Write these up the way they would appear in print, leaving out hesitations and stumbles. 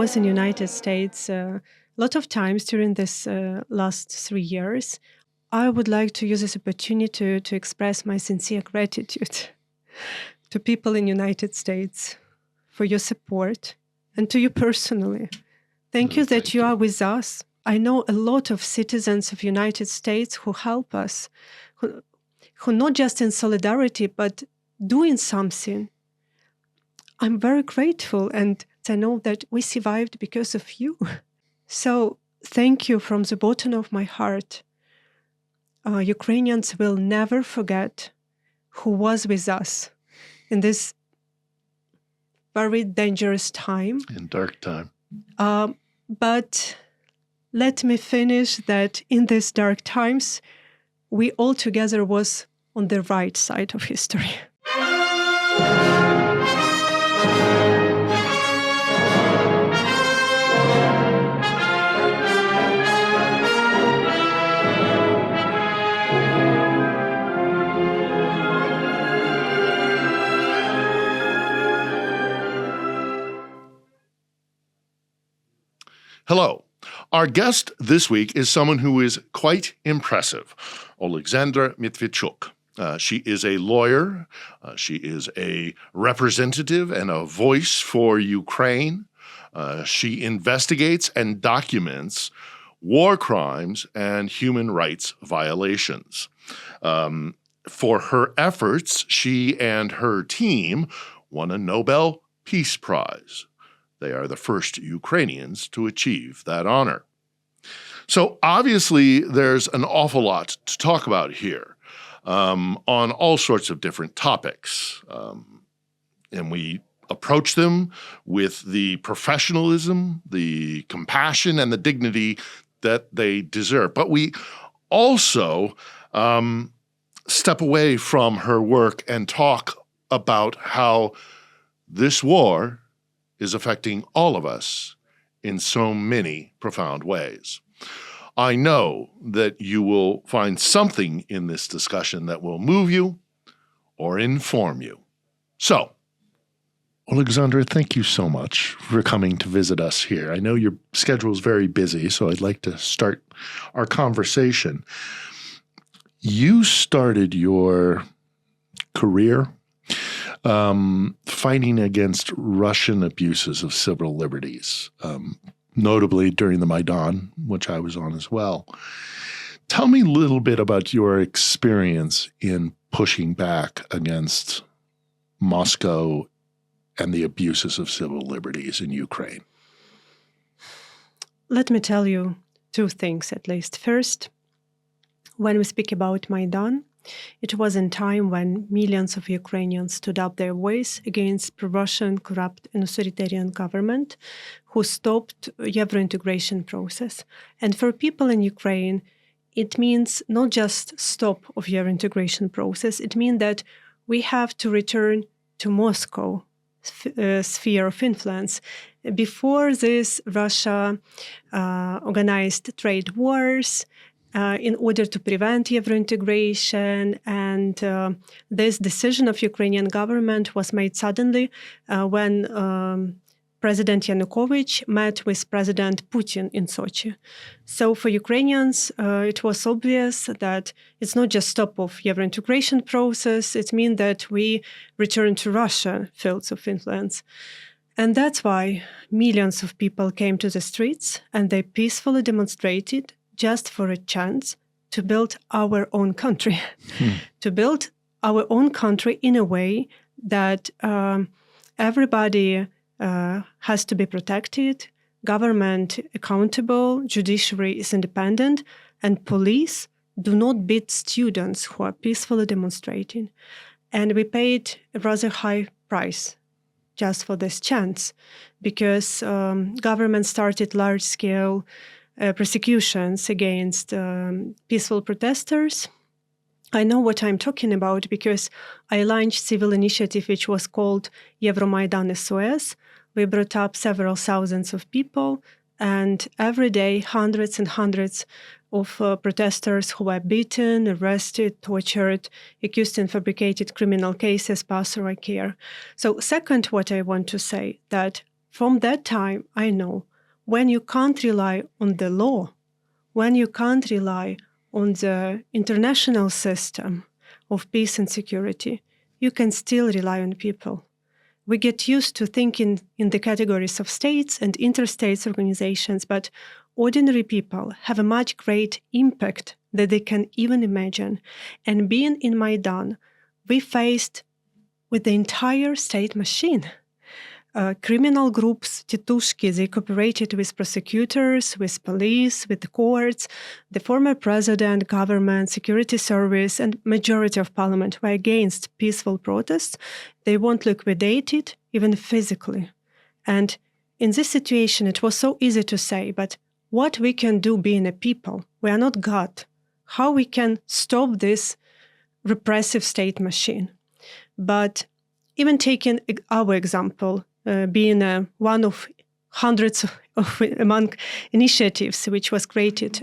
was in the United States a lot of times during this last 3 years. I would like to use this opportunity to express my sincere gratitude to people in the United States for your support and to you personally. Thank you that you are with us. I know a lot of citizens of the United States who help us, who not just in solidarity, but doing something. I'm very grateful, and I know that we survived because of you. So thank you from the bottom of my heart. Ukrainians will never forget who was with us in this very dangerous time. In dark time. But let me finish that in these dark times, we all together was on the right side of history. Hello. Our guest this week is someone who is quite impressive, Oleksandra Matviichuk. She is a lawyer. She is a representative and a voice for Ukraine. She investigates and documents war crimes and human rights violations. For her efforts, she and her team won a Nobel Peace Prize. They are the first Ukrainians to achieve that honor. So obviously, there's an awful lot to talk about here on all sorts of different topics. And we approach them with the professionalism, the compassion, and the dignity that they deserve. But we also step away from her work and talk about how this war is affecting all of us in so many profound ways. I know that you will find something in this discussion that will move you or inform you. So, Oleksandra, thank you so much for coming to visit us here. I know your schedule is very busy, so I'd like to start our conversation. You started your career fighting against Russian abuses of civil liberties, notably during the Maidan, which I was on as well. Tell me a little bit about your experience in pushing back against Moscow and the abuses of civil liberties in Ukraine. Let me tell you two things at least. First, when we speak about Maidan, it was in time when millions of Ukrainians stood up their voice against pro-Russian, corrupt and authoritarian government who stopped Euro-integration process. And for people in Ukraine, it means not just stop of Euro-integration process, it means that we have to return to Moscow sphere of influence. Before this, Russia organized trade wars in order to prevent Euro-integration, and this decision of Ukrainian government was made suddenly when President Yanukovych met with President Putin in Sochi. So for Ukrainians, it was obvious that it's not just stop of Euro-integration process, it means that we return to Russia fields of influence. And that's why millions of people came to the streets and they peacefully demonstrated just for a chance to build our own country, to build our own country in a way that everybody has to be protected, government accountable, judiciary is independent, and police do not beat students who are peacefully demonstrating. And we paid a rather high price just for this chance, because government started large-scale prosecutions against peaceful protesters. I know what I'm talking about because I launched civil initiative which was called Euromaidan SOS. We brought up several thousands of people, and every day hundreds and hundreds of protesters who were beaten, arrested, tortured, accused in fabricated criminal cases pass through our care. So second, what I want to say, that from that time, I know when you can't rely on the law, when you can't rely on the international system of peace and security, you can still rely on people. We get used to thinking in the categories of states and interstate organizations, but ordinary people have a much great impact that they can even imagine. And being in Maidan, we faced with the entire state machine. Criminal groups, titushki, they cooperated with prosecutors, with police, with the courts. The former president, government, security service, and majority of parliament were against peaceful protests. They weren't liquidated, even physically. And in this situation, it was so easy to say, but what we can do being a people, we are not God. How we can stop this repressive state machine? But even taking our example, being one of hundreds of among initiatives which was created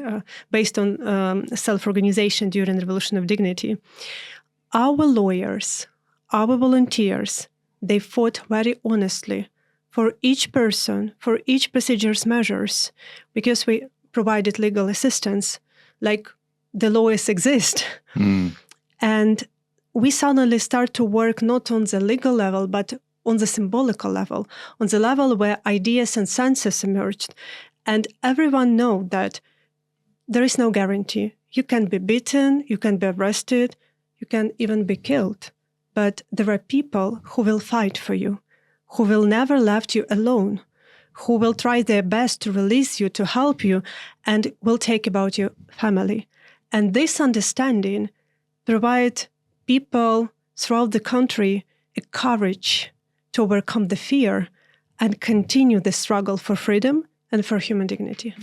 based on self-organization during the Revolution of Dignity, our lawyers, our volunteers, they fought very honestly for each person, for each procedure's measures, because we provided legal assistance, like the lawyers exist. And we suddenly start to work not on the legal level, but on the symbolical level, on the level where ideas and senses emerged. And everyone knows that there is no guarantee. You can be beaten, you can be arrested, you can even be killed. But there are people who will fight for you, who will never leave you alone, who will try their best to release you, to help you, and will take about your family. And this understanding provides people throughout the country a courage to overcome the fear and continue the struggle for freedom and for human dignity.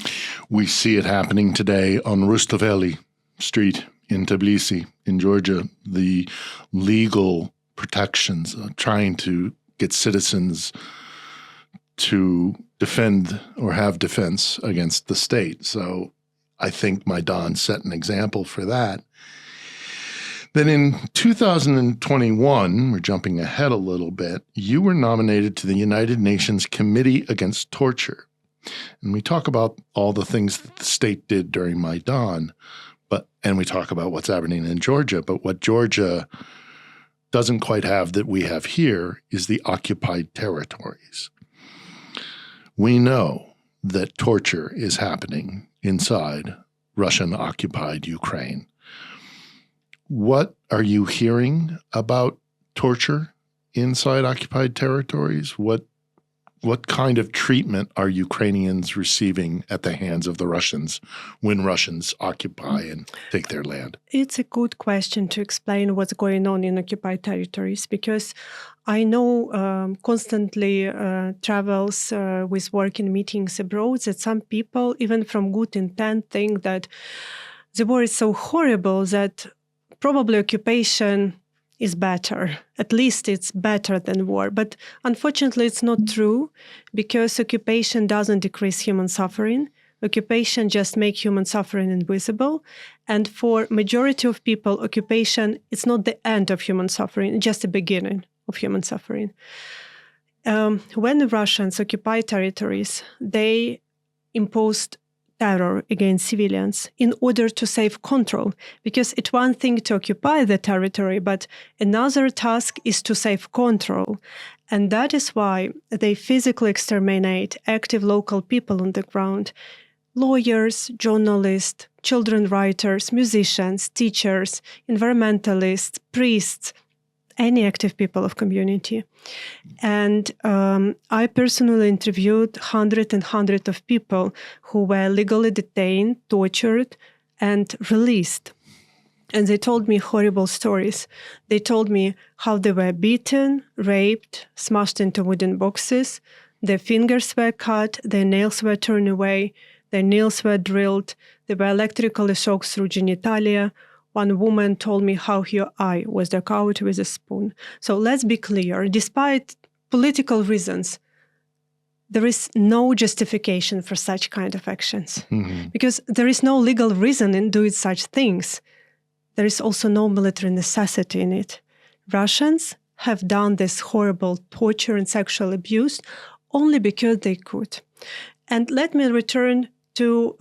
We see it happening today on Rustaveli Street in Tbilisi, in Georgia, the legal protections, trying to get citizens to defend or have defense against the state. So I think Maidan set an example for that. Then in 2021, we're jumping ahead a little bit, you were nominated to the United Nations Committee Against Torture. And we talk about all the things that the state did during Maidan, and we talk about what's happening in Georgia. But what Georgia doesn't quite have that we have here is the occupied territories. We know that torture is happening inside Russian-occupied Ukraine. What are you hearing about torture inside occupied territories? What kind of treatment are Ukrainians receiving at the hands of the Russians when Russians occupy and take their land? It's a good question to explain what's going on in occupied territories, because I know constantly travels with work in meetings abroad that some people, even from good intent, think that the war is so horrible that probably occupation is better. At least it's better than war. But unfortunately, it's not true, because occupation doesn't decrease human suffering. Occupation just makes human suffering invisible. And for majority of people, occupation is not the end of human suffering, it's just the beginning of human suffering. When the Russians occupied territories, they imposed terror against civilians in order to save control, because it's one thing to occupy the territory, but another task is to save control. And that is why they physically exterminate active local people on the ground: lawyers, journalists, children writers, musicians, teachers, environmentalists, priests, any active people of community. And I personally interviewed hundreds of people who were legally detained, tortured, and released. And they told me horrible stories. They told me how they were beaten, raped, smashed into wooden boxes, their fingers were cut, their nails were torn away, their nails were drilled, they were electrically shocked through genitalia. One woman told me how her eye was dug out with a spoon. So let's be clear, despite political reasons, there is no justification for such kind of actions. Because there is no legal reason in doing such things. There is also no military necessity in it. Russians have done this horrible torture and sexual abuse only because they could. And let me return to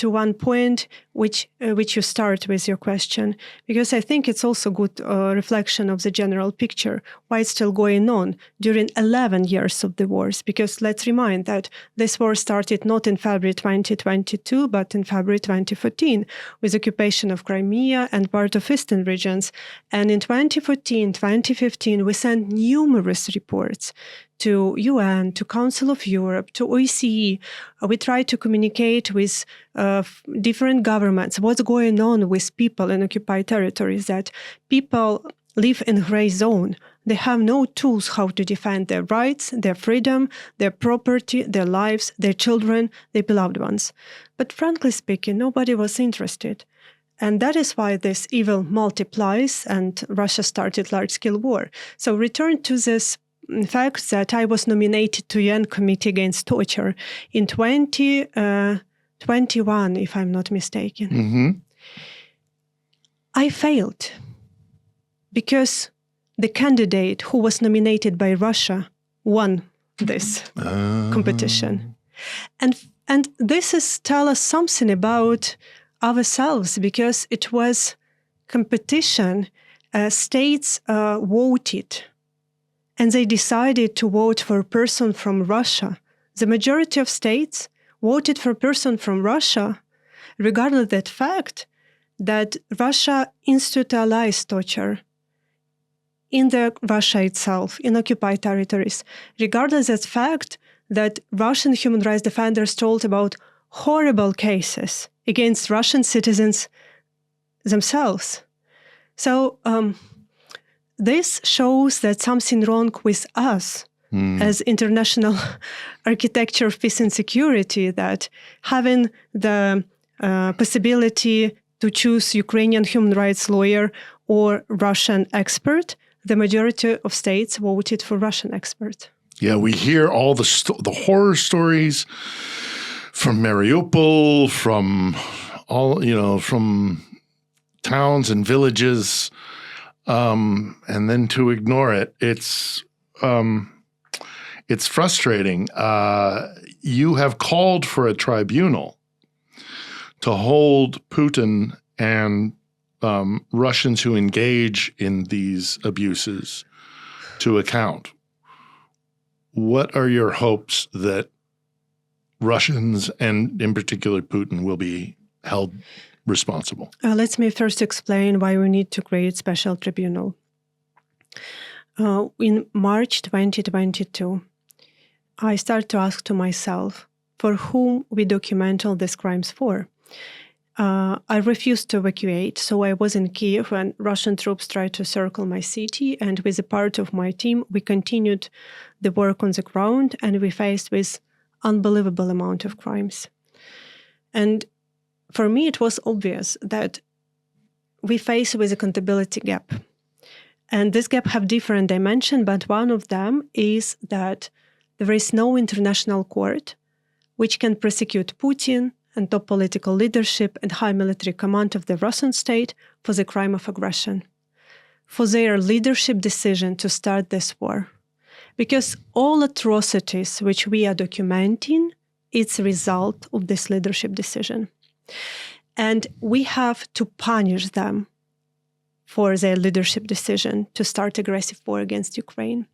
one point which you start with your question, because I think it's also good reflection of the general picture, why it's still going on during 11 years of the wars. Because let's remind that this war started not in February 2022, but in February 2014, with occupation of Crimea and part of eastern regions. And in 2014, 2015, we sent numerous reports to UN, to Council of Europe, to OSCE. We try to communicate with different governments what's going on with people in occupied territories, that people live in gray zone. They have no tools how to defend their rights, their freedom, their property, their lives, their children, their beloved ones. But frankly speaking, nobody was interested. And that is why this evil multiplies and Russia started large-scale war. So return to this fact that I was nominated to UN Committee Against Torture in 2021, if I'm not mistaken. Mm-hmm. I failed because the candidate who was nominated by Russia won this competition. And this is tell us something about ourselves, because it was competition. States voted, and they decided to vote for a person from Russia. The majority of states voted for a person from Russia, regardless of that fact that Russia institutionalized torture in Russia itself, in occupied territories, regardless of the fact that Russian human rights defenders told about horrible cases against Russian citizens themselves. So this shows that something wrong with us as international architecture of peace and security, that having the possibility to choose Ukrainian human rights lawyer or Russian expert, the majority of states voted for Russian expert. Yeah, we hear all the horror stories from Mariupol, from from towns and villages, and then to ignore it, it's frustrating. You have called for a tribunal to hold Putin and Russians who engage in these abuses to account. What are your hopes that Russians, and in particular Putin, will be held responsible? Let me first explain why we need to create special tribunal. In March 2022, I started to ask to myself, for whom we document all these crimes for? I refused to evacuate, so I was in Kiev when Russian troops tried to circle my city, and with a part of my team, we continued the work on the ground, and we faced with unbelievable amount of crimes. And for me, it was obvious that we face with accountability gap. And this gap have different dimensions, but one of them is that there is no international court which can prosecute Putin and top political leadership and high military command of the Russian state for the crime of aggression, for their leadership decision to start this war. Because all atrocities which we are documenting, it's a result of this leadership decision. And we have to punish them for their leadership decision to start aggressive war against Ukraine.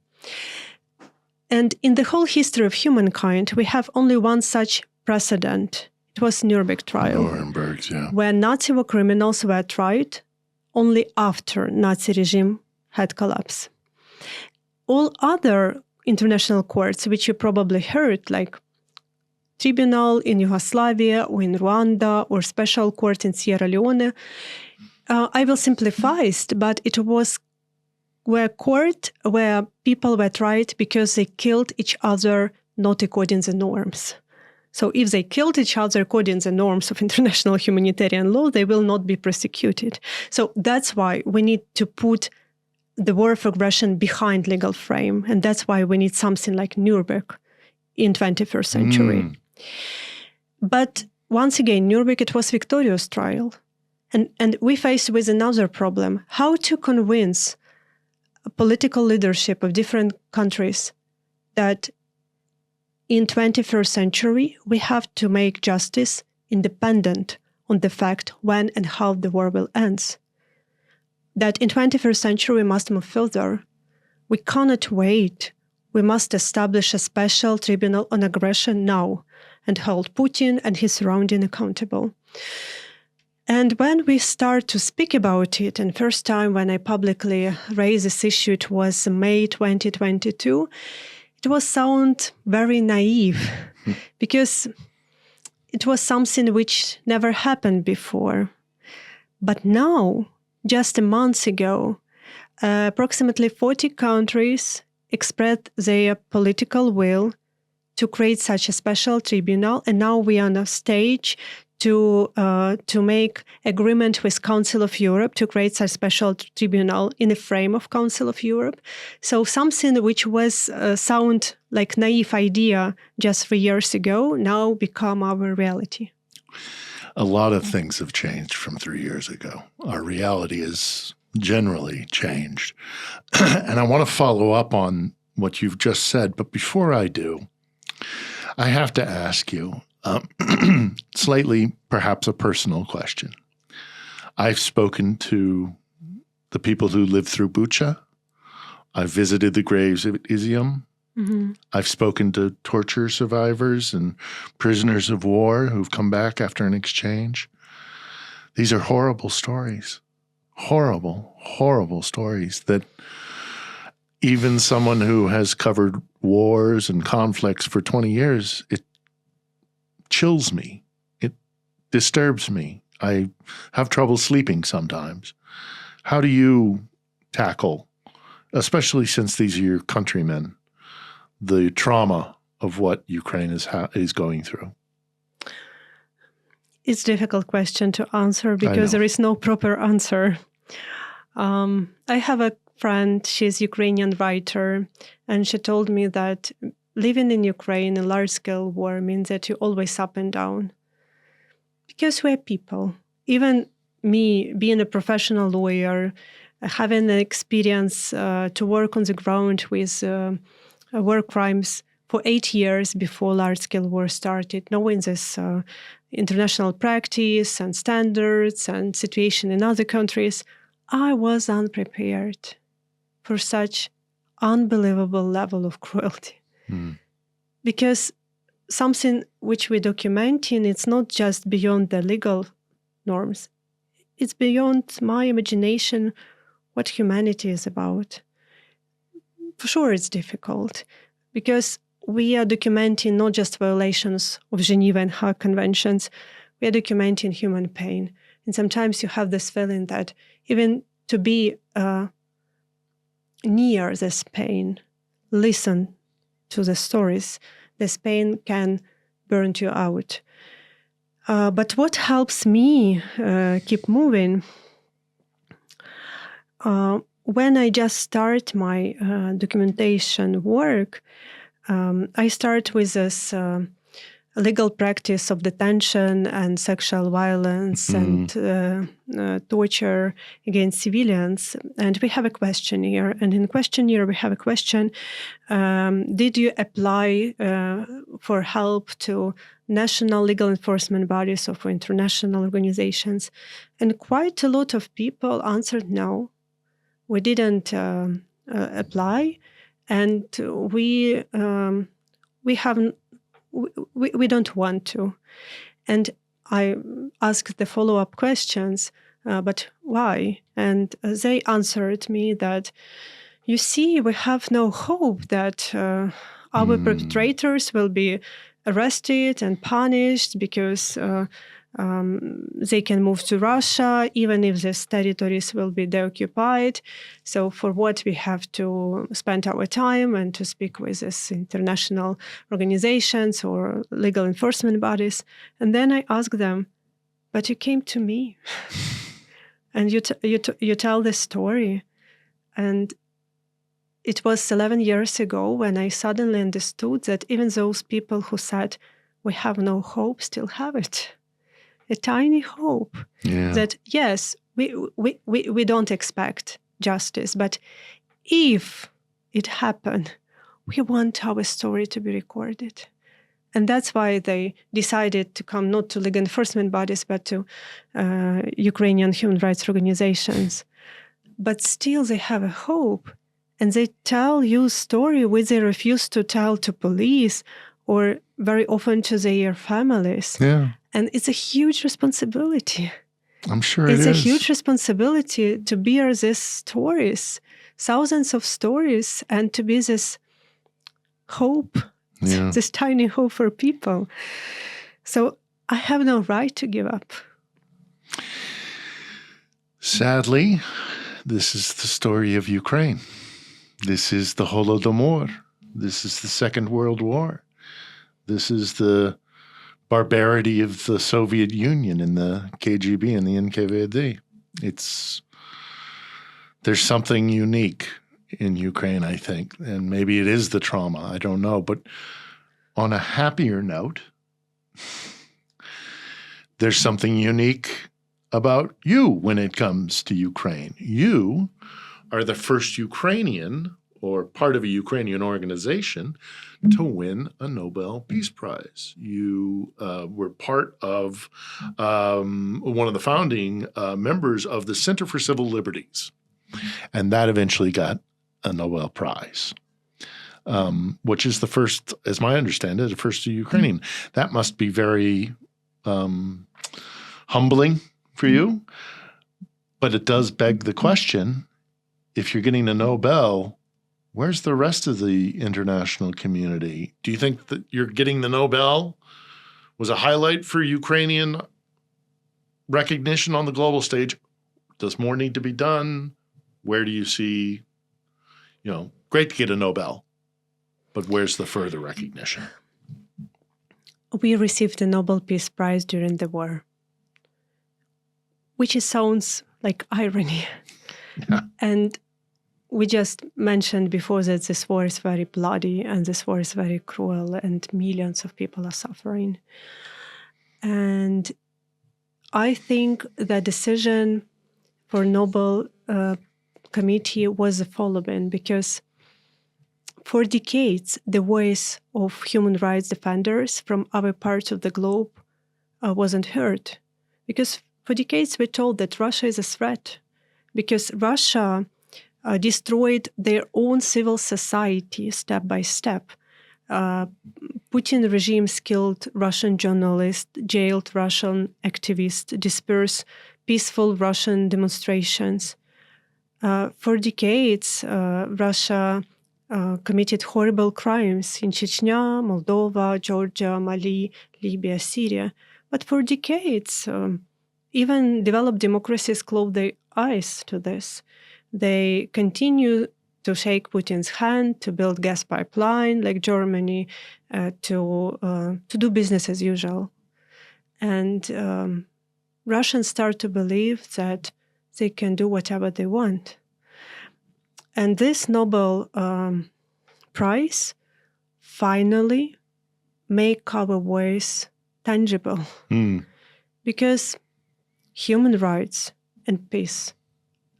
And in the whole history of humankind, we have only one such precedent. It was Nuremberg trial, where Nazi war criminals were tried only after Nazi regime had collapsed. All other international courts, which you probably heard, like tribunal in Yugoslavia or in Rwanda or special court in Sierra Leone, I will simplify it, but it was where court where people were tried because they killed each other not according to the norms. So if they killed each other according to the norms of international humanitarian law, they will not be prosecuted. So that's why we need to put the war of aggression behind legal frame. And that's why we need something like Nuremberg in 21st century. But once again, Nuremberg, it was victorious trial. And we faced with another problem, how to convince political leadership of different countries that in 21st century, we have to make justice independent on the fact when and how the war will end. That in 21st century, we must move further. We cannot wait. We must establish a special tribunal on aggression now and hold Putin and his surrounding accountable. And when we start to speak about it, and first time when I publicly raised this issue, it was May 2022, it was sound very naive because it was something which never happened before. But now, just a month ago, approximately 40 countries expressed their political will to create such a special tribunal, and now we are on a stage to make agreement with Council of Europe to create such special tribunal in the frame of Council of Europe. So something which was sound like naive idea just 3 years ago now become our reality. A lot of things have changed from 3 years ago. Our reality is generally changed. And I want to follow up on what you've just said, but before I do, I have to ask you, slightly perhaps a personal question. I've spoken to the people who lived through Bucha. I've visited the graves of Izium. Mm-hmm. I've spoken to torture survivors and prisoners of war who've come back after an exchange. These are horrible stories. Horrible, horrible stories that even someone who has covered wars and conflicts for 20 years, it chills me. It disturbs me. I have trouble sleeping sometimes. How do you tackle, especially since these are your countrymen, the trauma of what Ukraine is going through? It's a difficult question to answer because there is no proper answer. I have a friend, she's a Ukrainian writer, and she told me that living in Ukraine in large-scale war means that you're always up and down. Because we're people. Even me, being a professional lawyer, having an experience to work on the ground with war crimes for 8 years before large-scale war started, knowing this international practice and standards and situation in other countries, I was unprepared for such unbelievable level of cruelty. Mm. Because something which we're documenting, it's not just beyond the legal norms. It's beyond my imagination what humanity is about. For sure it's difficult because we are documenting not just violations of Geneva and Hague Conventions, we are documenting human pain. And sometimes you have this feeling that even to be near this pain, listen to the stories, this pain can burn you out. But what helps me keep moving, when I just start my documentation work, I start with this legal practice of detention and sexual violence and torture against civilians. And we have a questionnaire. And in the questionnaire, we have a question, did you apply for help to national legal enforcement bodies or for international organizations? And quite a lot of people answered no. We didn't apply, and we don't want to. And I asked the follow-up questions, but why? And they answered me that, you see, we have no hope that our perpetrators will be arrested and punished because they can move to Russia, even if these territories will be deoccupied. So for what we have to spend our time and to speak with these international organizations or legal enforcement bodies. And then I asked them, but you came to me and you tell the story. And it was 11 years ago when I suddenly understood that even those people who said, we have no hope, still have it. A tiny hope that, yes, we don't expect justice, but if it happened, we want our story to be recorded. And that's why they decided to come not to legal enforcement bodies, but to Ukrainian human rights organizations. But still they have a hope. And they tell you a story which they refuse to tell to police or very often to their families. Yeah. And it's a huge responsibility. I'm sure it is. It's a huge responsibility to bear these stories, thousands of stories, and to be this hope, this tiny hope for people. So I have no right to give up. Sadly, this is the story of Ukraine. This is the Holodomor. This is the Second World War. This is the barbarity of the Soviet Union and the KGB and the NKVD. There's something unique in Ukraine, I think, and maybe it is the trauma. I don't know. But on a happier note, there's something unique about you when it comes to Ukraine. You are the first Ukrainian or part of a Ukrainian organization to win a Nobel Peace Prize. You were part of one of the founding members of the Center for Civil Liberties, and that eventually got a Nobel Prize, which is the first, as I understand it, the first Ukrainian. That must be very humbling for you, but it does beg the question, if you're getting a Nobel, where's the rest of the international community? Do you think that you're getting the Nobel was a highlight for Ukrainian recognition on the global stage? Does more need to be done? Where do you see, great to get a Nobel, but where's the further recognition? We received the Nobel Peace Prize during the war, which sounds like irony. Yeah. And we just mentioned before that this war is very bloody and this war is very cruel and millions of people are suffering. And I think the decision for Nobel Committee was the following, because for decades, the voice of human rights defenders from other parts of the globe wasn't heard. Because for decades, we're told that Russia is a threat, because Russia destroyed their own civil society step by step. Putin regimes killed Russian journalists, jailed Russian activists, dispersed peaceful Russian demonstrations. For decades, Russia committed horrible crimes in Chechnya, Moldova, Georgia, Mali, Libya, Syria. But for decades, even developed democracies closed their eyes to this. They continue to shake Putin's hand, to build gas pipeline like Germany, to do business as usual. And Russians start to believe that they can do whatever they want. And this Nobel Prize finally make our voice tangible. Because human rights and peace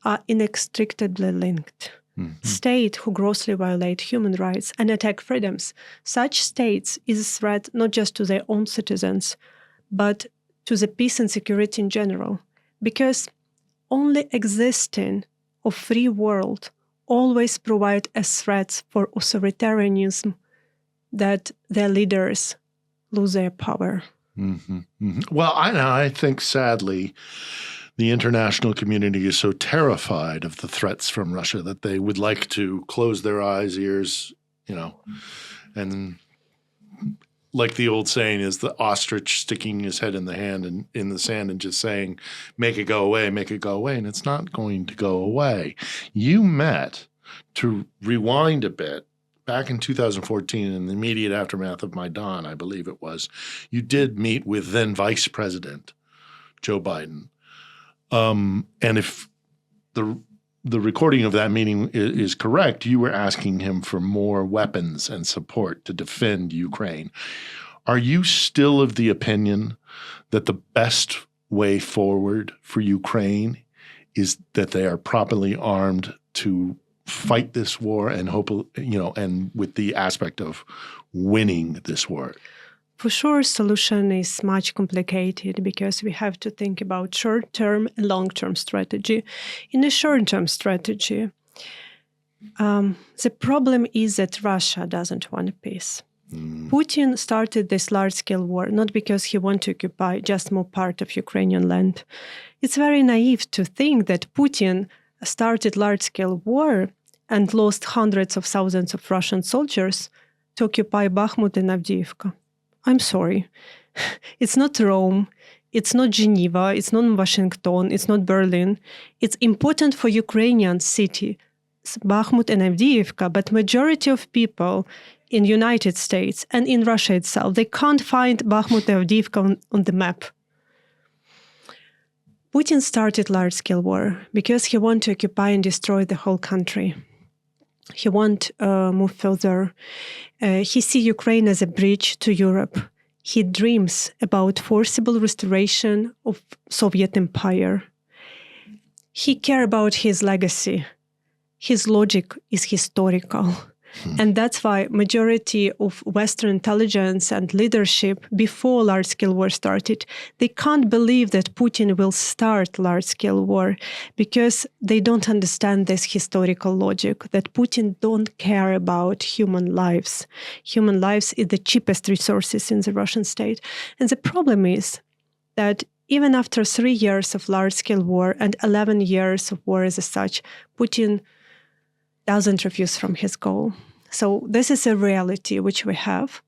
are inextricably linked. State who grossly violate human rights and attack freedoms, such states is a threat not just to their own citizens, but to the peace and security in general. Because only existing of free world always provide as threats for authoritarianism that their leaders lose their power. Well, I think sadly, the international community is so terrified of the threats from Russia that they would like to close their eyes, ears, and like the old saying is the ostrich sticking his head in the sand and just saying, make it go away, and it's not going to go away. You met, to rewind a bit, back in 2014 in the immediate aftermath of Maidan, I believe it was, you did meet with then Vice President Joe Biden. And if the recording of that meeting is correct, you were asking him for more weapons and support to defend Ukraine. Are you still of the opinion that the best way forward for Ukraine is that they are properly armed to fight this war and hope, and with the aspect of winning this war? For sure, solution is much complicated because we have to think about short-term and long-term strategy. In the short-term strategy, the problem is that Russia doesn't want peace. Putin started this large-scale war not because he wanted to occupy just more part of Ukrainian land. It's very naive to think that Putin started large-scale war and lost hundreds of thousands of Russian soldiers to occupy Bakhmut and Avdiivka. I'm sorry. It's not Rome. It's not Geneva. It's not Washington. It's not Berlin. It's important for Ukrainian cities, Bakhmut and Avdiivka, but majority of people in the United States and in Russia itself, they can't find Bakhmut and Avdiivka on the map. Putin started large-scale war because he wanted to occupy and destroy the whole country. He wants to move further. He sees Ukraine as a bridge to Europe. He dreams about forcible restoration of Soviet Empire. He cares about his legacy. His logic is historical. And that's why majority of Western intelligence and leadership before large-scale war started, they can't believe that Putin will start large-scale war because they don't understand this historical logic, that Putin don't care about human lives. Human lives is the cheapest resources in the Russian state. And the problem is that even after 3 years of large-scale war and 11 years of war as such, Putin doesn't refuse from his goal. So this is a reality which we have.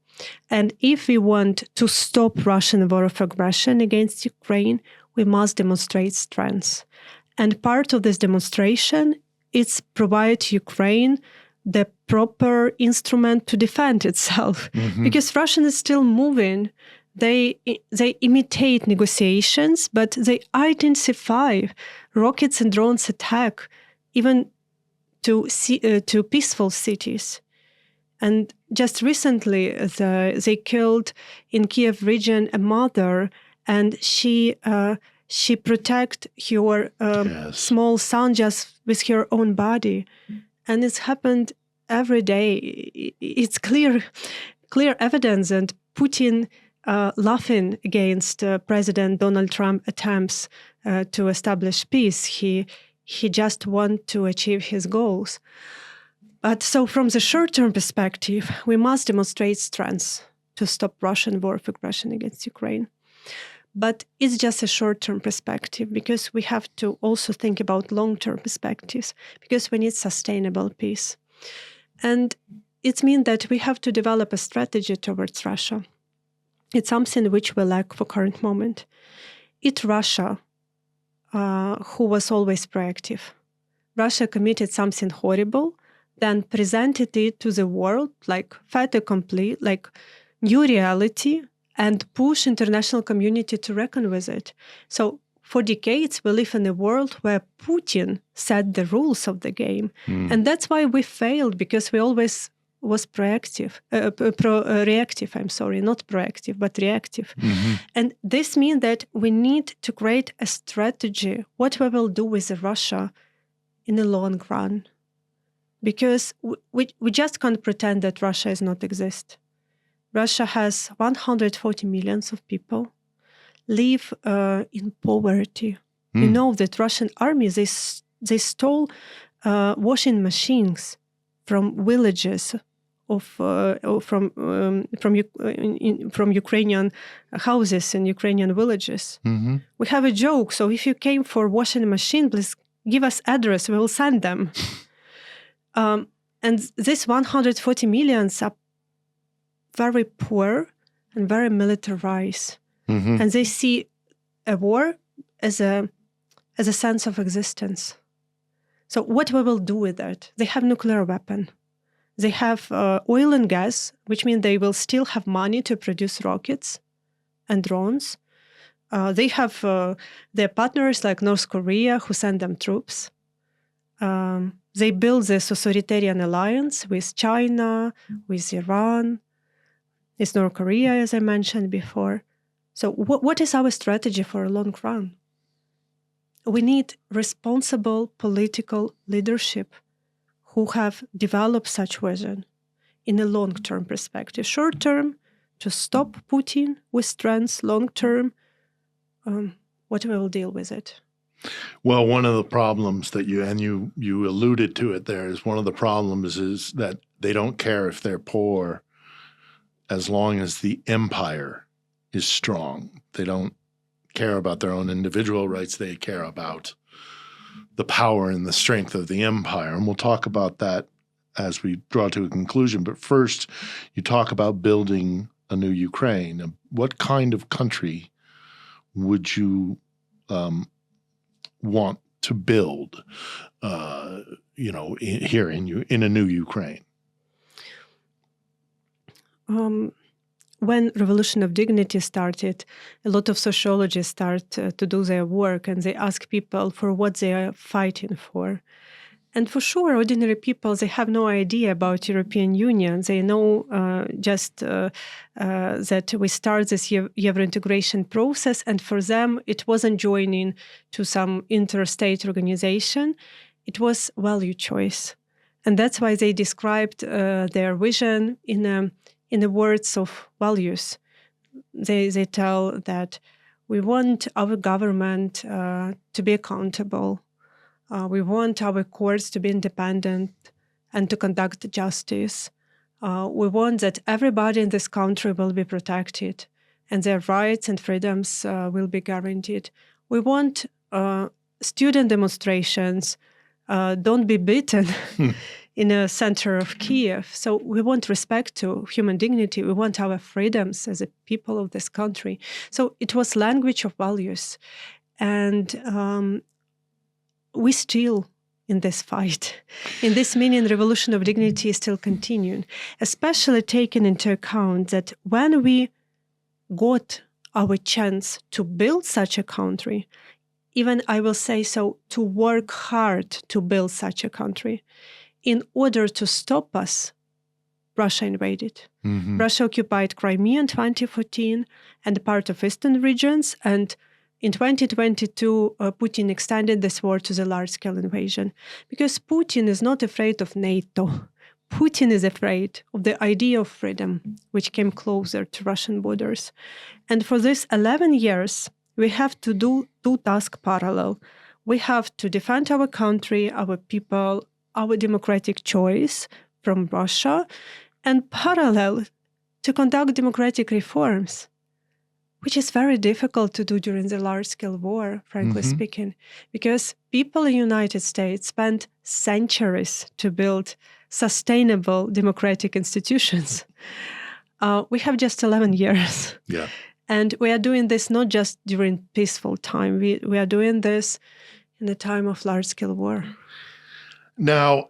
And if we want to stop Russian war of aggression against Ukraine, we must demonstrate strength. And part of this demonstration is provide Ukraine the proper instrument to defend itself. Because Russia is still moving. They imitate negotiations, but they intensify rockets and drones attack even to peaceful cities. And just recently, they killed in Kiev region a mother, and she protect her small son just with her own body, and it's happened every day. It's clear evidence, and Putin laughing against President Donald Trump attempts to establish peace. He just wants to achieve his goals. But so from the short-term perspective, we must demonstrate strength to stop Russian war of aggression against Ukraine. But it's just a short-term perspective because we have to also think about long-term perspectives because we need sustainable peace. And it means that we have to develop a strategy towards Russia. It's something which we lack for current moment. It's Russia who was always proactive. Russia committed something horrible, then presented it to the world like fait accompli, like new reality, and push international community to reckon with it. So for decades, we live in a world where Putin set the rules of the game. And that's why we failed, because we always was reactive, not proactive, but reactive. And this means that we need to create a strategy, what we will do with Russia in the long run. Because we just can't pretend that Russia does not exist. Russia has 140 million of people live in poverty. You know that Russian army, they stole washing machines from villages from Ukrainian houses in Ukrainian villages. We have a joke. So if you came for washing a machine, please give us address. We will send them. And these 140 millions are very poor and very militarized. And they see a war as a sense of existence. So what we will do with that? They have nuclear weapon. They have oil and gas, which means they will still have money to produce rockets and drones. They have their partners like North Korea who send them troops. They build this authoritarian alliance with China, with Iran, with North Korea, as I mentioned before. So what is our strategy for a long run? We need responsible political leadership who have developed such vision in a long-term perspective. Short-term, to stop Putin with strength long term, what we will deal with it. Well, one of the problems that you alluded to it there is one of the problems is that they don't care if they're poor as long as the empire is strong. They don't care about their own individual rights. They care about the power and the strength of the empire. And we'll talk about that as we draw to a conclusion. But first, you talk about building a new Ukraine. What kind of country would you want to build, here in a new Ukraine? When Revolution of Dignity started, a lot of sociologists start to do their work, and they ask people for what they are fighting for. And for sure, ordinary people, they have no idea about European Union. They know that we start this Euro integration process, and for them, it wasn't joining to some interstate organization. It was value choice. And that's why they described their vision in the words of values. They tell that we want our government to be accountable. We want our courts to be independent and to conduct justice. We want that everybody in this country will be protected and their rights and freedoms will be guaranteed. We want student demonstrations don't be beaten in the center of Kiev. So we want respect to human dignity. We want our freedoms as a people of this country. So it was language of values. And we still in this fight. In this meaning, Revolution of Dignity is still continuing, especially taking into account that when we got our chance to build such a country, even I will say so, to work hard to build such a country, in order to stop us, Russia invaded. Mm-hmm. Russia occupied Crimea in 2014 and part of eastern regions, and in 2022, Putin extended this war to the large-scale invasion because Putin is not afraid of NATO. Putin is afraid of the idea of freedom, which came closer to Russian borders. And for this 11 years, we have to do two tasks parallel. We have to defend our country, our people, our democratic choice from Russia, and parallel to conduct democratic reforms, which is very difficult to do during the large-scale war, frankly mm-hmm. speaking, because people in the United States spent centuries to build sustainable democratic institutions. We have just 11 years. Yeah. And we are doing this not just during peaceful time. We are doing this in the time of large-scale war. Now,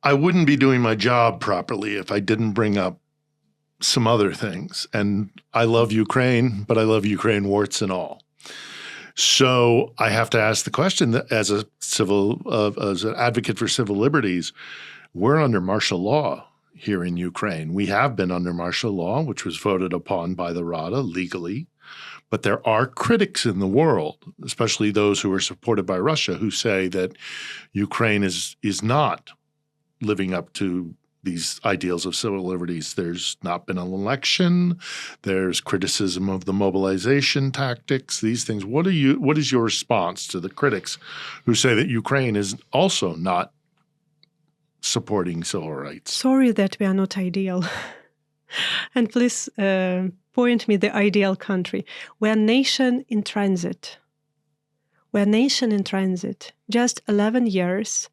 I wouldn't be doing my job properly if I didn't bring up some other things. And I love Ukraine, but I love Ukraine warts and all. So I have to ask the question that as an advocate for civil liberties, we're under martial law here in Ukraine. We have been under martial law, which was voted upon by the Rada legally. But there are critics in the world, especially those who are supported by Russia, who say that Ukraine is not living up to these ideals of civil liberties. There's not been an election. There's criticism of the mobilization tactics, these things. What is your response to the critics who say that Ukraine is also not supporting civil rights? Sorry that we are not ideal. And please point me the ideal country. We are a nation in transit. We are a nation in transit. Just 11 years,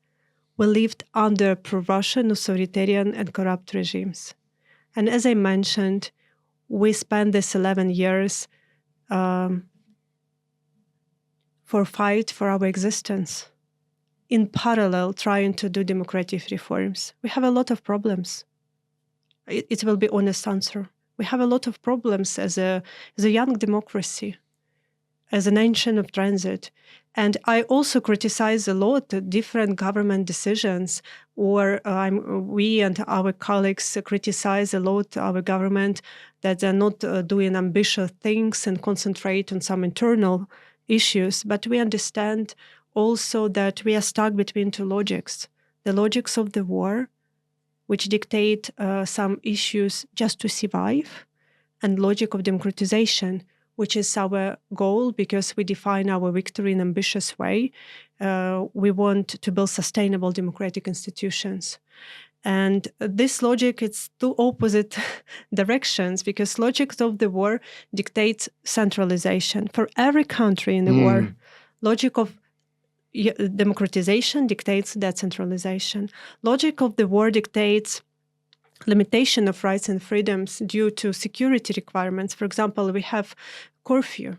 we lived under pro-Russian, authoritarian, and corrupt regimes. And as I mentioned, we spent these 11 years for fight for our existence, in parallel trying to do democratic reforms. We have a lot of problems. It will be honest answer. We have a lot of problems as a young democracy, as a nation of transit. And I also criticize a lot different government decisions, or we and our colleagues criticize a lot our government that they're not doing ambitious things and concentrate on some internal issues. But we understand also that we are stuck between two logics. The logics of the war, which dictate some issues just to survive, and logic of democratization, which is our goal because we define our victory in an ambitious way. We want to build sustainable democratic institutions. And this logic, it's two opposite directions, because logic of the war dictates centralization. For every country in the war, logic of democratization dictates decentralization. Logic of the war dictates limitation of rights and freedoms due to security requirements. For example, we have curfew.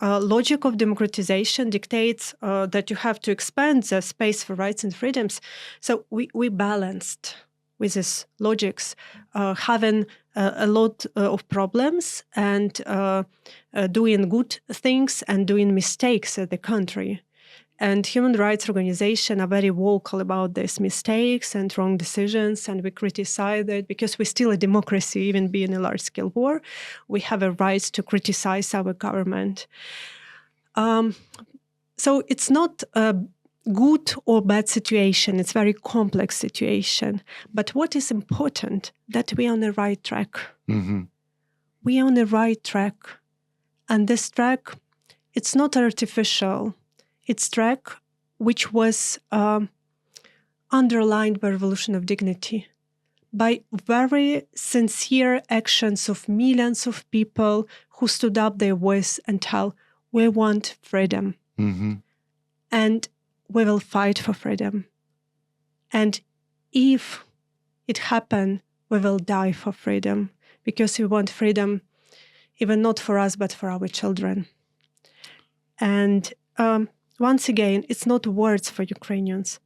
Logic of democratization dictates that you have to expand the space for rights and freedoms. So we balanced with these logics, having a lot of problems and doing good things and doing mistakes at the country. And human rights organizations are very vocal about these mistakes and wrong decisions, and we criticize it because we're still a democracy, even being a large-scale war. We have a right to criticize our government. So it's not a good or bad situation. It's a very complex situation. But what is important, that we are on the right track. Mm-hmm. We are on the right track. And this track, it's not artificial. It's track which was underlined by Revolution of Dignity, by very sincere actions of millions of people who stood up their voice and tell, we want freedom. Mm-hmm. And we will fight for freedom. And if it happens, we will die for freedom, because we want freedom, even not for us, but for our children. And once again, it's not words for Ukrainians.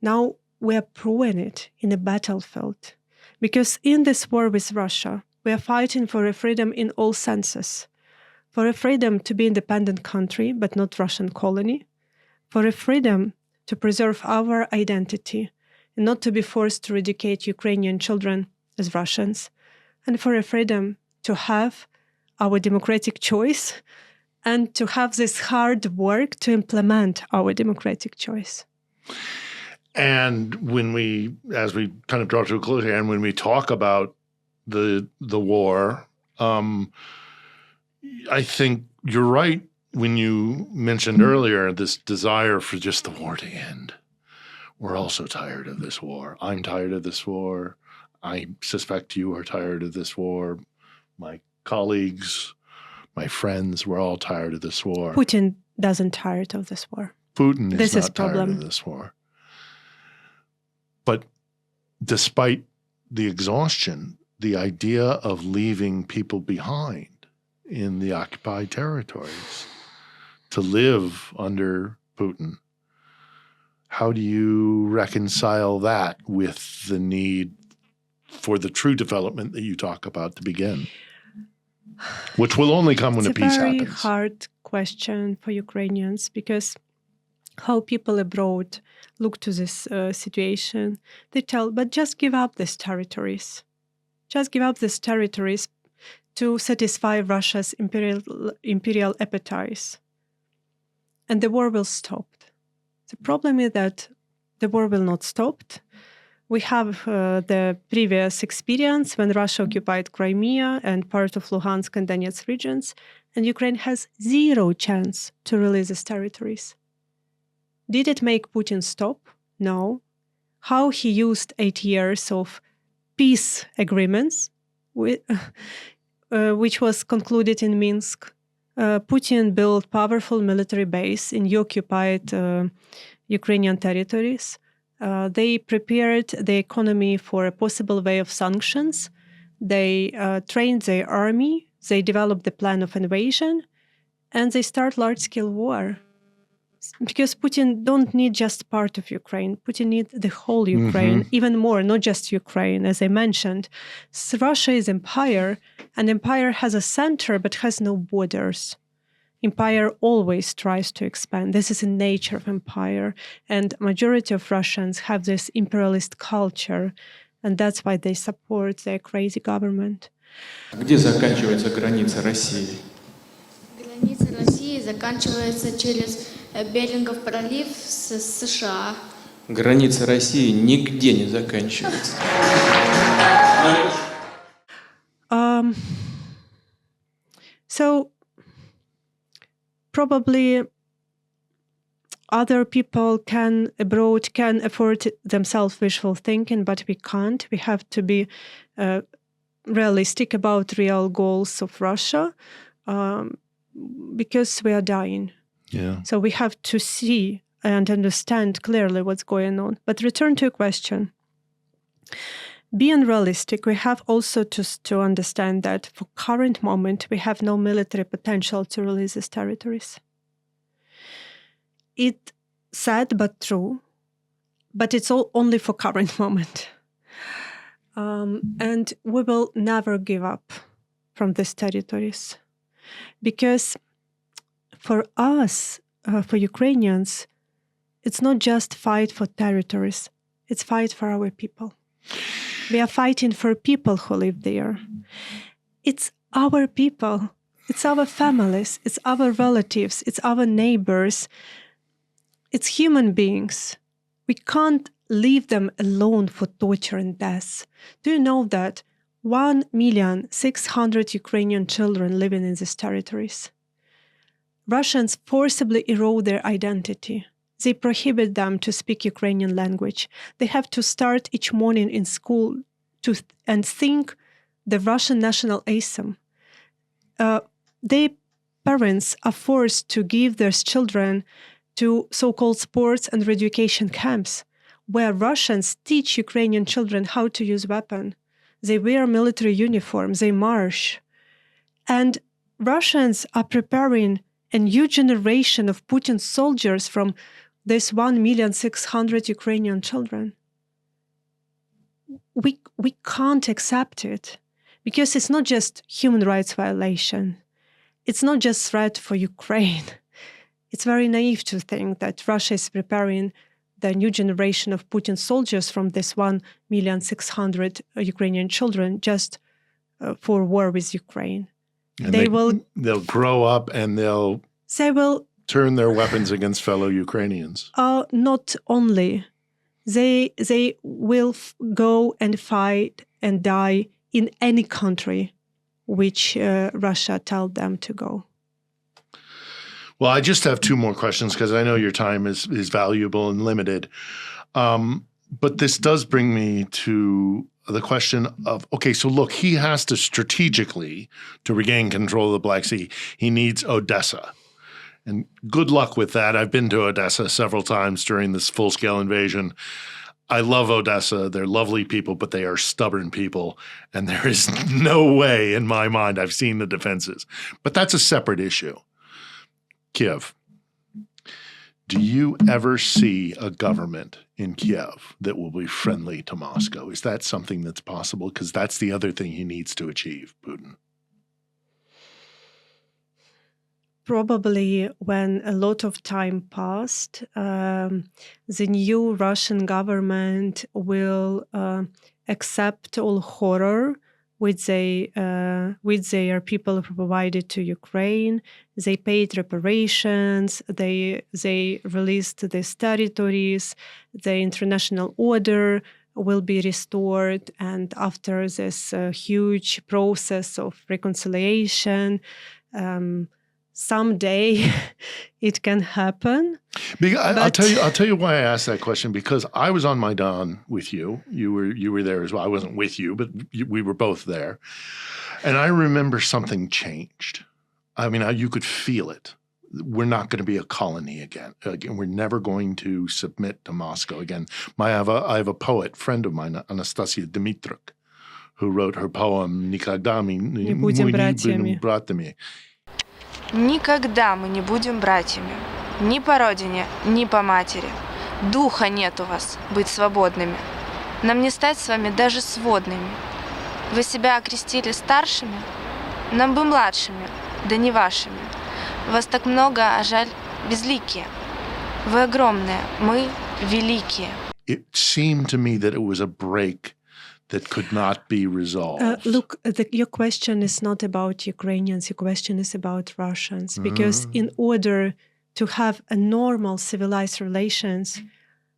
Now we are proving it in a battlefield. Because in this war with Russia, we are fighting for a freedom in all senses. For a freedom to be an independent country, but not Russian colony. For a freedom to preserve our identity and not to be forced to educate Ukrainian children as Russians. And for a freedom to have our democratic choice and to have this hard work to implement our democratic choice. And when we, as we kind of draw to a close here, and when we talk about the war, I think you're right when you mentioned earlier this desire for just the war to end. We're also tired of this war. I'm tired of this war. I suspect you are tired of this war. My colleagues, my friends, we're all tired of this war. Putin doesn't tired of this war. Putin This is is not tired problem. of this war. But despite the exhaustion, the idea of leaving people behind in the occupied territories to live under Putin, how do you reconcile that with the need for the true development that you talk about to begin, which will only come when the peace happens? It's a very hard question for Ukrainians, because how people abroad look to this situation, they tell, but just give up these territories. Just give up these territories to satisfy Russia's imperial appetites. And the war will stop. The problem is that the war will not stop. We have the previous experience when Russia occupied Crimea and part of Luhansk and Donetsk regions, and Ukraine has zero chance to release these territories. Did it make Putin stop? No. How he used 8 years of peace agreements, which was concluded in Minsk. Putin built powerful military base in occupied Ukrainian territories. They prepared the economy for a possible way of sanctions. They trained their army. They developed the plan of invasion, and they start large-scale war. Because Putin don't need just part of Ukraine. Putin needs the whole Ukraine, even more, not just Ukraine, as I mentioned. So Russia is empire, and empire has a center but has no borders. Empire always tries to expand. This is the nature of empire. And majority of Russians have this imperialist culture, and that's why they support their crazy government. Где заканчивается граница России? Граница России заканчивается через Берингов пролив с США. Граница России нигде не заканчивается. So probably other people abroad can afford themselves visual thinking, but we can't. We have to be realistic about real goals of Russia, because we are dying. Yeah. So we have to see and understand clearly what's going on. But return to your question. Being realistic, we have also to understand that for current moment, we have no military potential to release these territories. It's sad but true, but it's all only for current moment. And we will never give up from these territories. Because for us, for Ukrainians, it's not just fight for territories, it's fight for our people. We are fighting for people who live there. It's our people, it's our families, it's our relatives, it's our neighbors, it's human beings. We can't leave them alone for torture and death. Do you know that 1,600,000 Ukrainian children living in these territories? Russians forcibly erode their identity. They prohibit them to speak Ukrainian language. They have to start each morning in school and sing the Russian national anthem. Their parents are forced to give their children to so-called sports and re-education camps, where Russians teach Ukrainian children how to use weapons. They wear military uniforms, they march. And Russians are preparing a new generation of Putin's soldiers from this 1,600,000 Ukrainian children. We can't accept it, because it's not just human rights violation. It's not just threat for Ukraine. It's very naive to think that Russia is preparing the new generation of Putin soldiers from this 1,600,000 Ukrainian children just for war with Ukraine. And they'll grow up and they'll turn their weapons against fellow Ukrainians. Not only. They will go and fight and die in any country which Russia tells them to go. Well, I just have two more questions because I know your time is valuable and limited. But this does bring me to the question of, okay, so look, he has to strategically, to regain control of the Black Sea, he needs Odessa. And good luck with that. I've been to Odessa several times during this full-scale invasion. I love Odessa. They're lovely people, but they are stubborn people. And there is no way in my mind, I've seen the defenses. But that's a separate issue. Kiev, do you ever see a government in Kiev that will be friendly to Moscow? Is that something that's possible? Because that's the other thing he needs to achieve, Putin. Probably when a lot of time passed, the new Russian government will accept all horror which their people provided to Ukraine. They paid reparations, they released these territories, the international order will be restored, and after this huge process of reconciliation, someday it can happen. I'll tell you why I asked that question, because I was on Maidan with you. You were there as well. I wasn't with you, but we were both there. And I remember something changed. I mean, you could feel it. We're not going to be a colony again. We're never going to submit to Moscow again. I have a poet friend of mine, Anastasia Dimitruk, who wrote her poem «Никогда мы не будем братьями». Никогда мы не будем братьями, ни по родине, ни по матери. Духа нет у вас быть свободными. Нам не стать с вами даже сводными. Вы себя окрестили старшими? Нам бы младшими, да не вашими. Вас так много, а жаль, безликие. Вы огромные, мы великие. It seemed to me that it was a break that could not be resolved. Look, your question is not about Ukrainians, your question is about Russians. Because in order to have a normal civilized relations,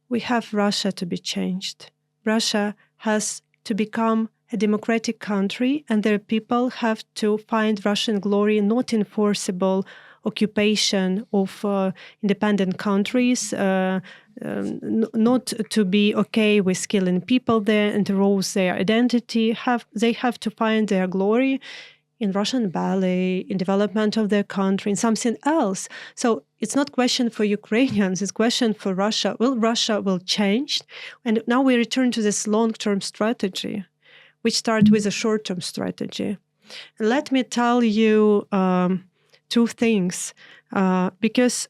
we have Russia to be changed. Russia has to become a democratic country, and their people have to find Russian glory not in forcible occupation of independent countries, not to be okay with killing people there and erode their identity. They have to find their glory in Russian ballet, in development of their country, in something else. So it's not question for Ukrainians, it's question for Russia. Russia will change? And now we return to this long-term strategy, which starts with a short-term strategy. And let me tell you two things, because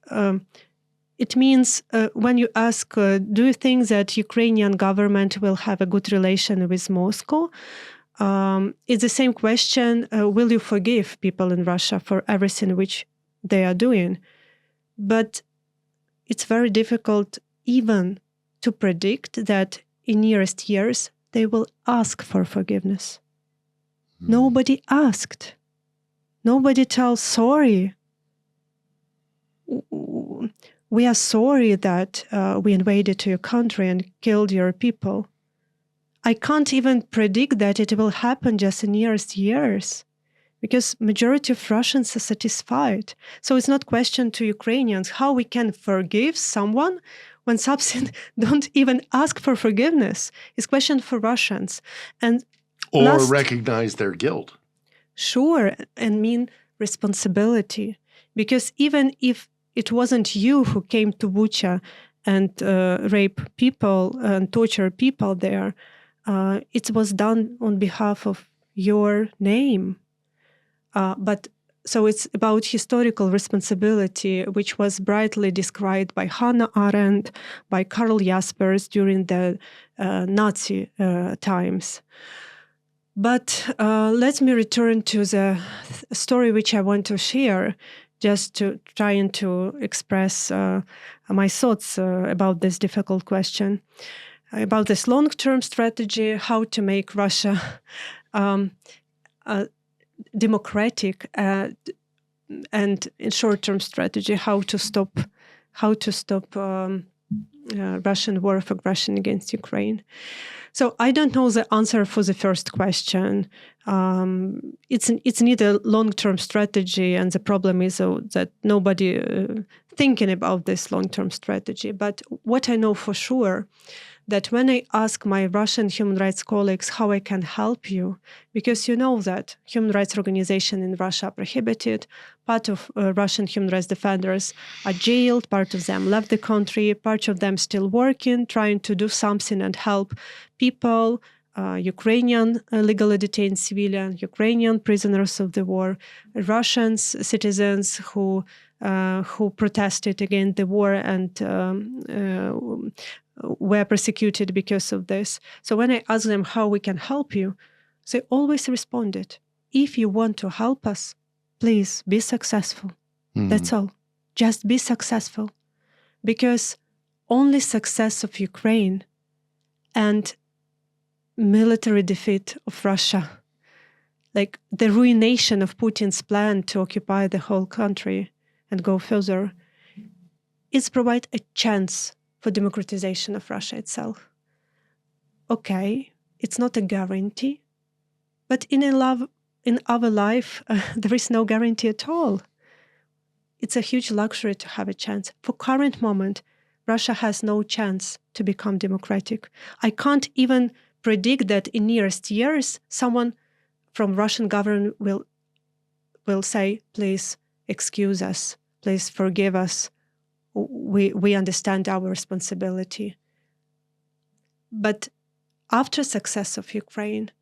it means when you ask, do you think that Ukrainian government will have a good relation with Moscow? It's the same question, will you forgive people in Russia for everything which they are doing? But it's very difficult even to predict that in nearest years they will ask for forgiveness. Nobody asked. Nobody tells sorry. We are sorry that we invaded your country and killed your people. I can't even predict that it will happen just in nearest years, because majority of Russians are satisfied. So it's not question to Ukrainians how we can forgive someone when something don't even ask for forgiveness. It's question for Russians. Or recognize their guilt. Sure, and mean responsibility. Because even if it wasn't you who came to Bucha and rape people and torture people there, it was done on behalf of your name. So it's about historical responsibility, which was brightly described by Hannah Arendt, by Karl Jaspers during the Nazi times. But let me return to the story which I want to share, just to trying to express my thoughts about this difficult question, about this long-term strategy, how to make Russia democratic, and in short-term strategy, how to stop Russian war of aggression against Ukraine. So I don't know the answer for the first question. It's need a long-term strategy, and the problem is that nobody thinking about this long-term strategy. But what I know for sure, that when I ask my Russian human rights colleagues how I can help you, because you know that human rights organizations in Russia are prohibited, part of Russian human rights defenders are jailed, part of them left the country, part of them still working, trying to do something and help people, Ukrainian legally detained civilians, Ukrainian prisoners of the war, Russian citizens who protested against the war and were persecuted because of this. So when I ask them how we can help you, they always responded, if you want to help us, please be successful. That's all. Just be successful. Because only success of Ukraine and military defeat of Russia, like the ruination of Putin's plan to occupy the whole country and go further, it provides a chance for democratization of Russia itself. Okay, it's not a guarantee, but in our life, there is no guarantee at all. It's a huge luxury to have a chance. For current moment, Russia has no chance to become democratic. I can't even predict that in nearest years, someone from Russian government will say, please excuse us, please forgive us. We understand our responsibility. But after success of Ukraine,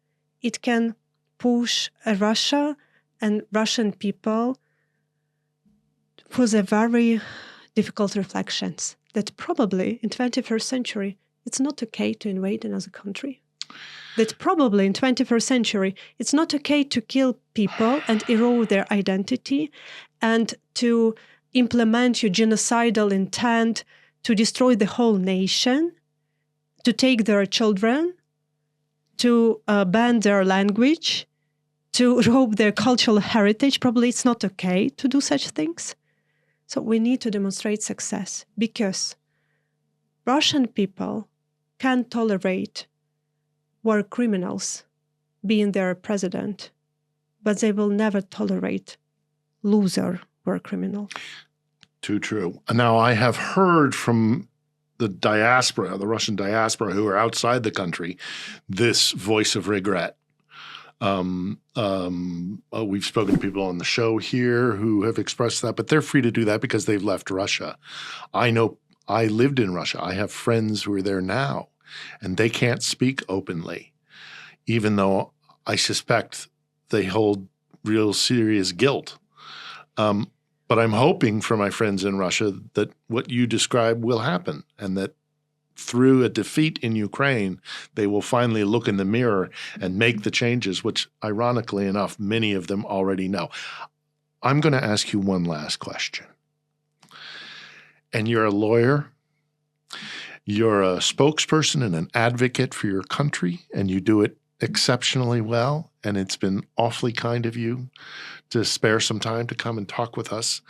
it can push Russia and Russian people for the very difficult reflections that probably in 21st century, it's not okay to invade another country. That probably in 21st century, it's not okay to kill people and erode their identity and to implement your genocidal intent to destroy the whole nation, to take their children, to ban their language, to rob their cultural heritage. Probably it's not okay to do such things. So we need to demonstrate success because Russian people can't tolerate war criminals being their president, but they will never tolerate loser war criminal. Too true. Now, I have heard from the diaspora, the Russian diaspora who are outside the country, this voice of regret. We've spoken to people on the show here who have expressed that, but they're free to do that because they've left Russia. I know I lived in Russia. I have friends who are there now, and they can't speak openly, even though I suspect they hold real serious guilt. But I'm hoping for my friends in Russia that what you describe will happen, and that through a defeat in Ukraine, they will finally look in the mirror and make the changes, which, ironically enough, many of them already know. I'm going to ask you one last question. And you're a lawyer, you're a spokesperson and an advocate for your country, and you do it exceptionally well, and it's been awfully kind of you to spare some time to come and talk with us.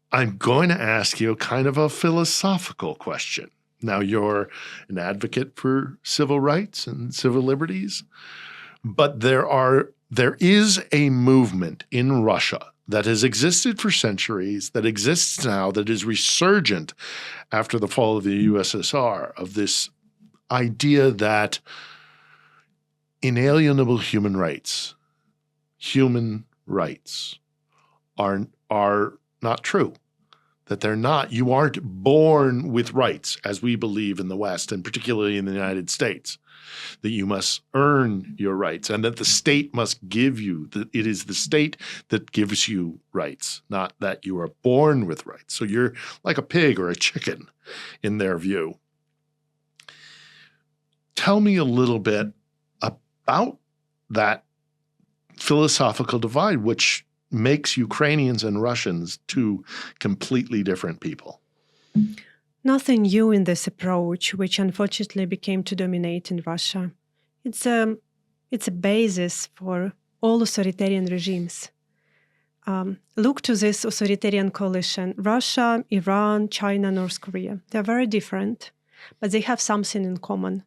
I'm going to ask you kind of a philosophical question. Now, you're an advocate for civil rights and civil liberties, but there is a movement in Russia that has existed for centuries, that exists now, that is resurgent after the fall of the USSR, of this idea that inalienable human rights are not true, that they're not. You aren't born with rights, as we believe in the West, and particularly in the United States, that you must earn your rights and that the state must give you, that it is the state that gives you rights, not that you are born with rights. So you're like a pig or a chicken in their view. Tell me a little bit about that philosophical divide, which makes Ukrainians and Russians two completely different people. Nothing new in this approach, which unfortunately became to dominate in Russia. It's a basis for all authoritarian regimes. Look to this authoritarian coalition: Russia, Iran, China, North Korea. They're very different, but they have something in common.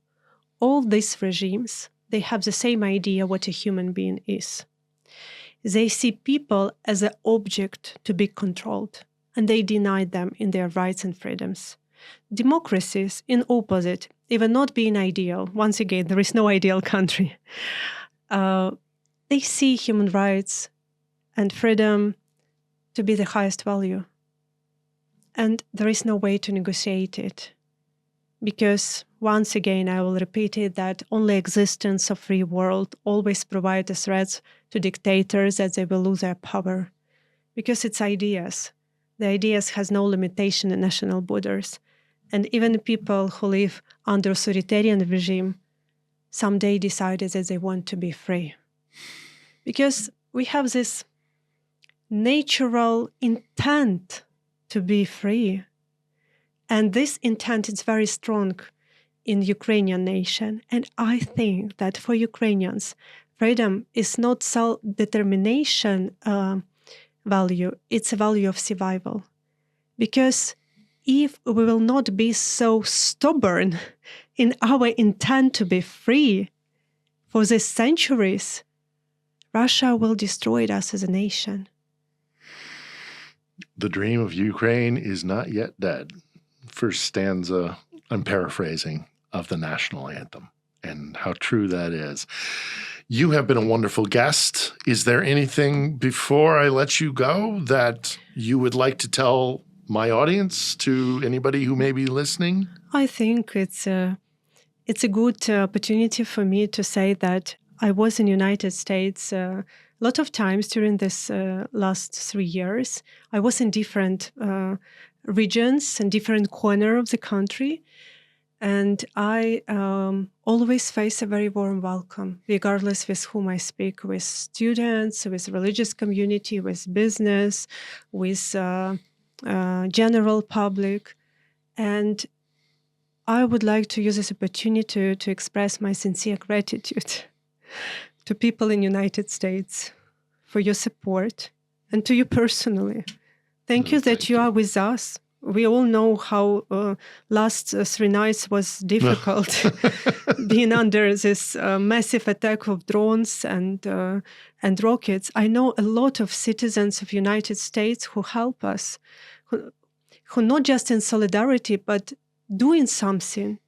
All these regimes, they have the same idea what a human being is. They see people as an object to be controlled, and they deny them in their rights and freedoms. Democracies, in opposite, even not being ideal, once again, there is no ideal country, they see human rights and freedom to be the highest value. And there is no way to negotiate it. Because, once again, I will repeat it, that only existence of free world always provides a threat to dictators that they will lose their power. Because it's ideas. The ideas has no limitation in national borders. And even people who live under authoritarian regime someday decided that they want to be free. Because we have this natural intent to be free. And this intent is very strong in Ukrainian nation. And I think that for Ukrainians, freedom is not self-determination value, it's a value of survival. Because if we will not be so stubborn in our intent to be free for these centuries, Russia will destroy us as a nation. The dream of Ukraine is not yet dead. First stanza, I'm paraphrasing, of the national anthem, and how true that is. You have been a wonderful guest. Is there anything before I let you go that you would like to tell my audience, to anybody who may be listening? I think it's a good opportunity for me to say that I was in the United States a lot of times during this last 3 years. I was in different regions and different corners of the country. And I always face a very warm welcome, regardless with whom I speak, with students, with religious community, with business, with general public. And I would like to use this opportunity to express my sincere gratitude to people in the United States for your support and to you personally. Thank you that you are with us We all know how last 3 nights was difficult, being under this massive attack of drones and rockets. I know a lot of citizens of United States who help us, who not just in solidarity, but doing something.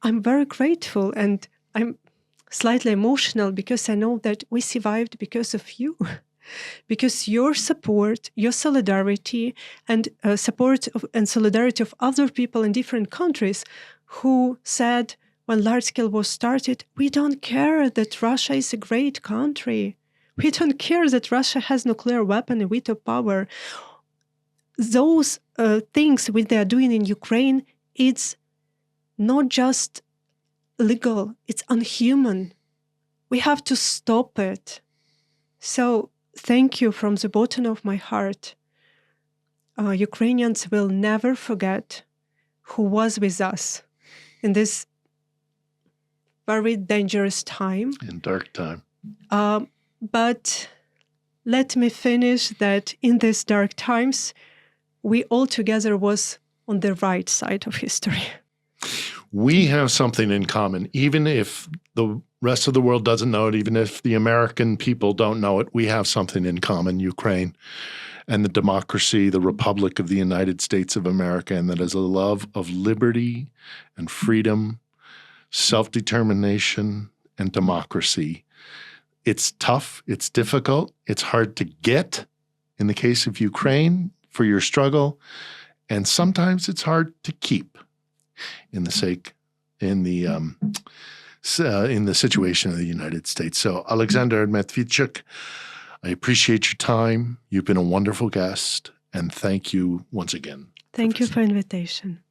I'm very grateful, and I'm slightly emotional because I know that we survived because of you. Because your support, your solidarity, and support and solidarity of other people in different countries who said when large-scale war started, we don't care that Russia is a great country. We don't care that Russia has nuclear weapon and veto power. Those things which they are doing in Ukraine, it's not just legal, it's unhuman. We have to stop it. So thank you from the bottom of my heart. Ukrainians will never forget who was with us in this very dangerous time. In dark time. But let me finish that in these dark times, we all together was on the right side of history. We have something in common, even if the rest of the world doesn't know it, even if the American people don't know it, we have something in common, Ukraine and the democracy, the Republic of the United States of America, and that is a love of liberty and freedom, self-determination, and democracy. It's tough, it's difficult, it's hard to get, in the case of Ukraine, for your struggle, and sometimes it's hard to keep in the situation of the United States. So, Oleksandra Matviichuk, I appreciate your time. You've been a wonderful guest, and thank you once again. Thank you for invitation.